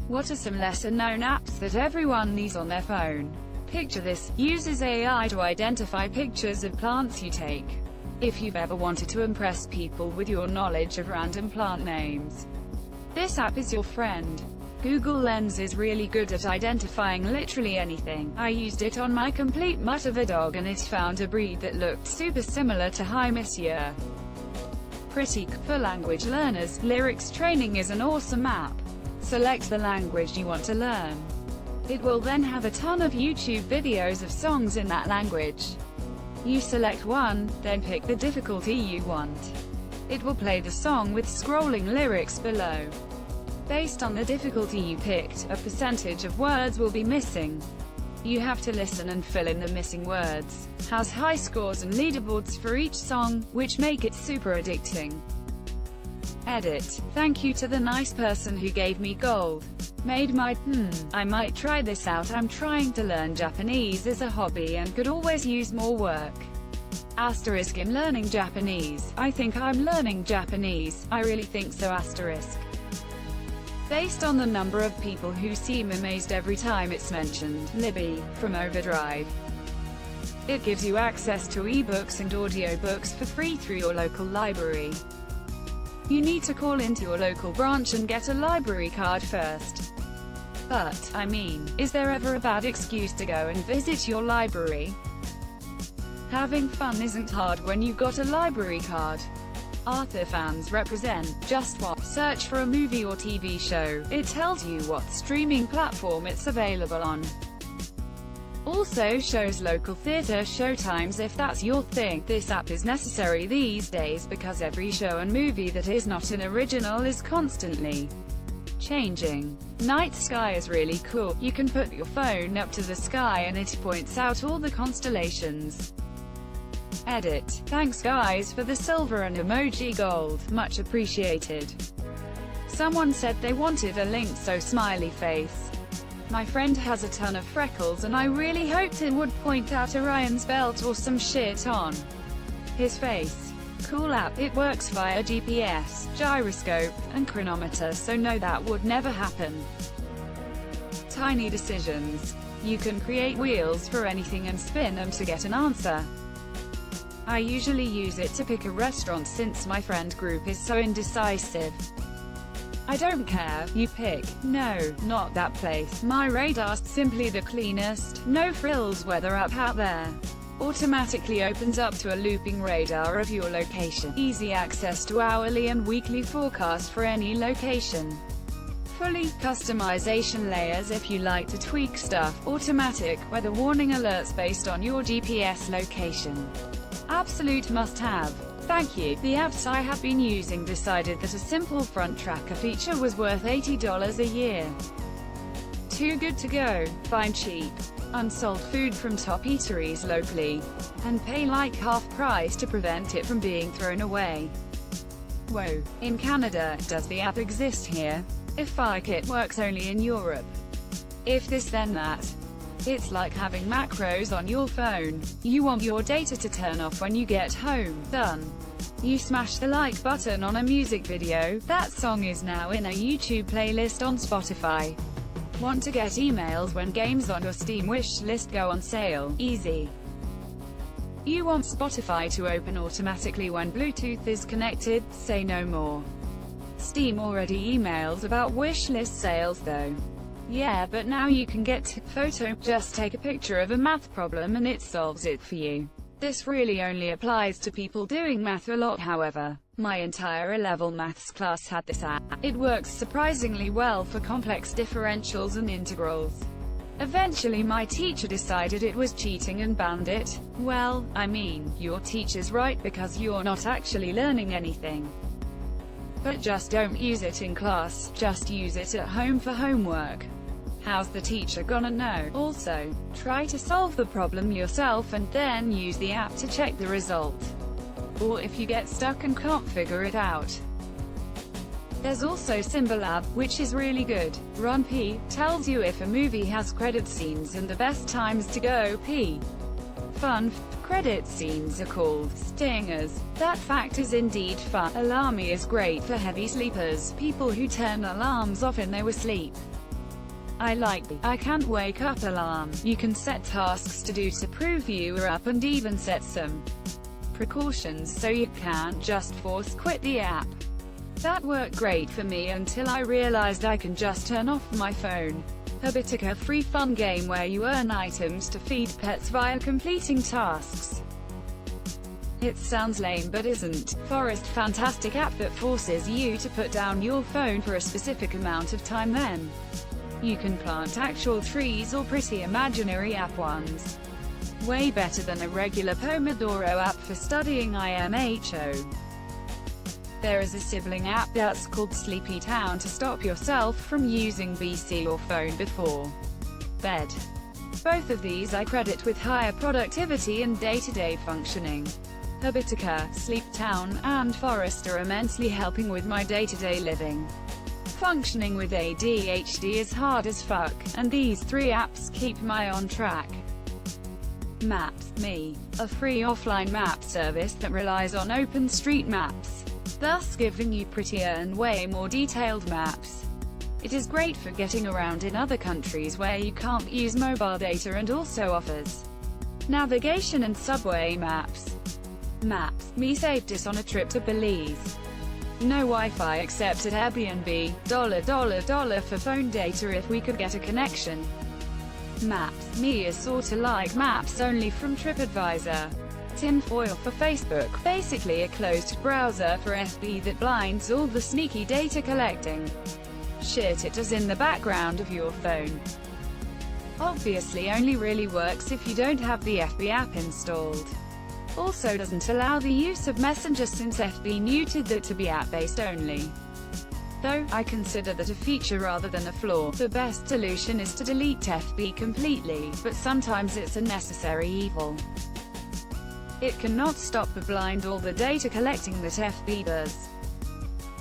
What are some lesser-known apps that everyone needs on their phone? Picture this, uses AI to identify pictures of plants you take. If you've ever wanted to impress people with your knowledge of random plant names, this app is your friend. Google Lens is really good at identifying literally anything. I used it on my complete mutt of a dog and it found a breed that looked super similar to Hi Monsieur. Pretty cool. For language learners, Lyrics Training is an awesome app. Select the language you want to learn. It will then have a ton of YouTube videos of songs in that language. You select one, then pick the difficulty you want. It will play the song with scrolling lyrics below. Based on the difficulty you picked, a percentage of words will be missing. You have to listen and fill in the missing words. Has high scores and leaderboards for each song, which make it super addicting. Edit. Thank you to the nice person who gave me gold. Made my I might try this out. I'm trying to learn Japanese as a hobby and could always use more work. Asterisk. In learning Japanese. I think I'm learning Japanese. I really think so. Asterisk. Based on the number of people who seem amazed every time it's mentioned. Libby, from Overdrive. It gives you access to ebooks and audiobooks for free through your local library. You need to call into your local branch and get a library card first. But, I mean, is there ever a bad excuse to go and visit your library? Having fun isn't hard when you've got a library card. Arthur fans represent. Just what? Search for a movie or TV show. It tells you what streaming platform it's available on. Also shows local theater showtimes if that's your thing. This app is necessary these days because every show and movie that is not an original is constantly changing. Night sky is really cool. You can put your phone up to the sky and it points out all the constellations. Edit. Thanks guys for the silver and emoji gold. Much appreciated. Someone said they wanted a link, so smiley face. My friend has a ton of freckles and I really hoped it would point out Orion's belt or some shit on his face. Cool app. It works via GPS, gyroscope, and chronometer, so no, that would never happen. Tiny decisions. You can create wheels for anything and spin them to get an answer. I usually use it to pick a restaurant since my friend group is so indecisive. I don't care, you pick. No, not that place. My radar's simply the cleanest, no frills weather app out there. Automatically opens up to a looping radar of your location. Easy access to hourly and weekly forecast for any location. Fully customization layers if you like to tweak stuff. Automatic weather warning alerts based on your GPS location. Absolute must-have. Thank you. The apps I have been using decided that a simple front tracker feature was worth $80 a year. Too good to go. Find cheap, unsold food from top eateries locally, and pay like half price to prevent it from being thrown away. Whoa. In Canada, does the app exist here? If like, it works only in Europe. If this then that. It's like having macros on your phone. You want your data to turn off when you get home. Done. You smash the like button on a music video. That song is now in a YouTube playlist on Spotify. Want to get emails when games on your Steam wish list go on sale? Easy. You want Spotify to open automatically when Bluetooth is connected? Say no more. Steam already emails about wishlist sales though. Yeah, but now you can get photo. Just take a picture of a math problem and it solves it for you. This really only applies to people doing math a lot. However, my entire A-level maths class had this app. It works surprisingly well for complex differentials and integrals. Eventually my teacher decided it was cheating and banned it. Well, I mean, your teacher's right because you're not actually learning anything. But just don't use it in class, just use it at home for homework. How's the teacher gonna know? Also, try to solve the problem yourself and then use the app to check the result. Or if you get stuck and can't figure it out. There's also Symbolab, which is really good. Run P tells you if a movie has credit scenes and the best times to go P. Fun credit scenes are called stingers. That fact is indeed fun. Alarmy is great for heavy sleepers, people who turn alarms off when they were asleep. I like the "I can't wake up" alarm. You can set tasks to do to prove you are up and even set some precautions so you can't just force quit the app. That worked great for me until I realized I can just turn off my phone. Habitica, free fun game where you earn items to feed pets via completing tasks. It sounds lame but isn't. Forest, fantastic app that forces you to put down your phone for a specific amount of time, then you can plant actual trees or pretty imaginary app ones. Way better than a regular Pomodoro app for studying IMHO. There is a sibling app that's called Sleepy Town to stop yourself from using PC or phone before bed. Both of these I credit with higher productivity and day-to-day functioning. Habitica, Sleep Town, and Forest are immensely helping with my day-to-day living. Functioning with ADHD is hard as fuck, and these 3 apps keep me on track. Maps.me, a free offline map service that relies on OpenStreetMaps, thus giving you prettier and way more detailed maps. It is great for getting around in other countries where you can't use mobile data, and also offers navigation and subway maps. Maps.me saved us on a trip to Belize. No Wi-Fi except at Airbnb, $$ for phone data if we could get a connection. Maps.me is sorta like Maps only from TripAdvisor. Tinfoil for Facebook, basically a closed browser for FB that blinds all the sneaky data collecting shit it does in the background of your phone. Obviously only really works if you don't have the FB app installed. Also doesn't allow the use of Messenger since FB neutered that to be app-based only. Though, I consider that a feature rather than a flaw. The best solution is to delete FB completely, but sometimes it's a necessary evil. It cannot stop or blind all the data collecting that FB does.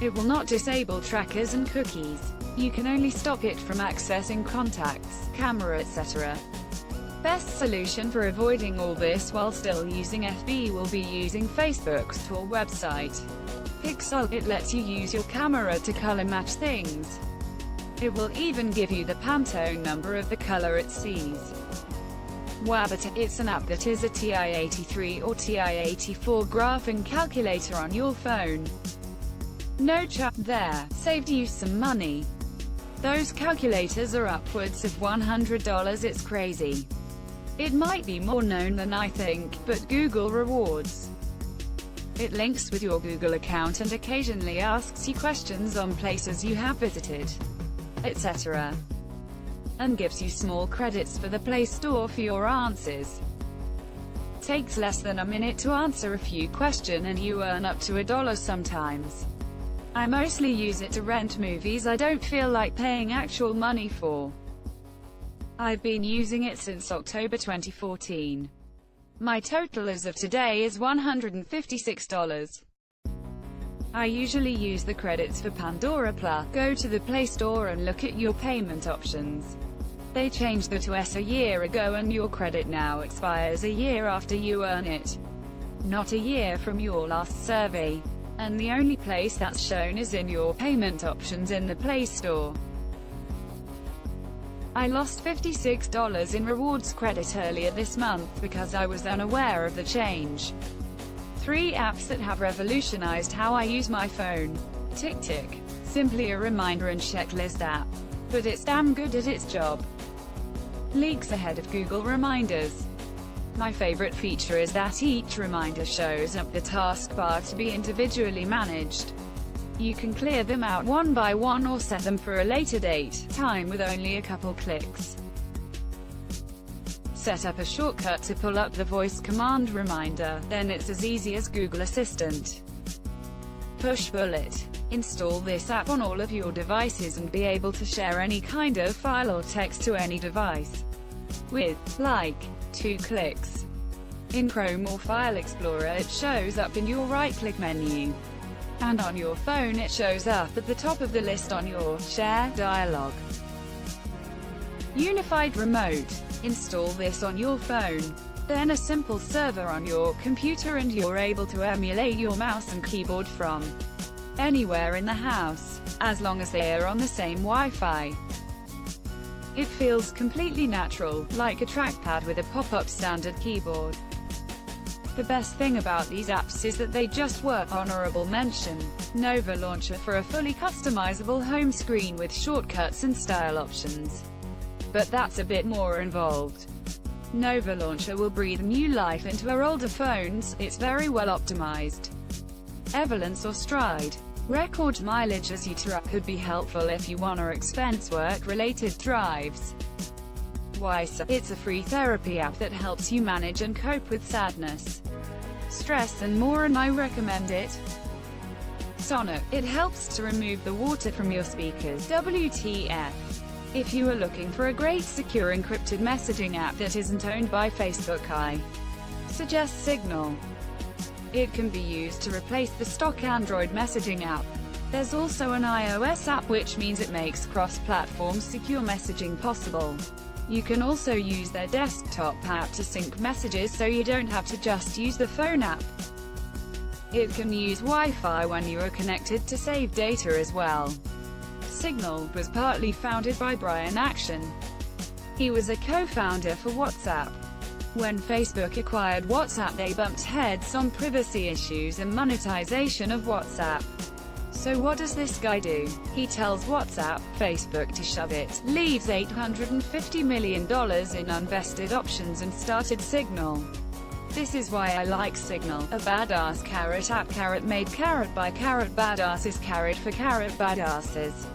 It will not disable trackers and cookies. You can only stop it from accessing contacts, camera, etc. Best solution for avoiding all this while still using FB will be using Facebook's tool website, Pixel. It lets you use your camera to color match things. It will even give you the Pantone number of the color it sees. Wabbit, it's an app that is a TI-83 or TI-84 graphing calculator on your phone. No chat there, saved you some money. Those calculators are upwards of $100, it's crazy. It might be more known than I think, but Google rewards. It links with your Google account and occasionally asks you questions on places you have visited, etc. and gives you small credits for the Play Store for your answers. Takes less than a minute to answer a few questions and you earn up to $1 sometimes. I mostly use it to rent movies I don't feel like paying actual money for. I've been using it since October 2014. My total as of today is $156. I usually use the credits for Pandora Plus. Go to the Play Store and look at your payment options. They changed the TOS a year ago and your credit now expires a year after you earn it, not a year from your last survey. And the only place that's shown is in your payment options in the Play Store. I lost $56 in rewards credit earlier this month because I was unaware of the change. 3 apps that have revolutionized how I use my phone. TickTick, simply a reminder and checklist app, but it's damn good at its job. Leaks ahead of Google reminders. My favorite feature is that each reminder shows up the taskbar to be individually managed. You can clear them out one by one or set them for a later date, time with only a couple clicks. Set up a shortcut to pull up the voice command reminder, then it's as easy as Google Assistant. Push Bullet. Install this app on all of your devices and be able to share any kind of file or text to any device with, like, 2 clicks. In Chrome or File Explorer it shows up in your right-click menu. And on your phone it shows up at the top of the list on your Share dialog. Unified Remote. Install this on your phone, then a simple server on your computer and you're able to emulate your mouse and keyboard from anywhere in the house, as long as they are on the same Wi-Fi. It feels completely natural, like a trackpad with a pop-up standard keyboard. The best thing about these apps is that they just work. Honorable mention: Nova Launcher for a fully customizable home screen with shortcuts and style options. But that's a bit more involved. Nova Launcher will breathe new life into our older phones, it's very well optimized. Evolence or Stride. Record mileage as you track could be helpful if you want to expense work-related drives. Wiser. It's a free therapy app that helps you manage and cope with sadness, stress and more, and I recommend it. Sonnet. It helps to remove the water from your speakers. WTF. If you are looking for a great secure encrypted messaging app that isn't owned by Facebook, I suggest Signal. It can be used to replace the stock Android messaging app. There's also an iOS app, which means it makes cross-platform secure messaging possible. You can also use their desktop app to sync messages, so you don't have to just use the phone app. It can use Wi-Fi when you are connected to save data as well. Signal was partly founded by Brian Action. He was a co-founder for WhatsApp. When Facebook acquired WhatsApp, they bumped heads on privacy issues and monetization of WhatsApp. So what does this guy do? He tells WhatsApp, Facebook to shove it, leaves $850 million in unvested options and started Signal. This is why I like Signal, a badass carrot app. Carrot made carrot by carrot badasses, carrot for carrot badasses.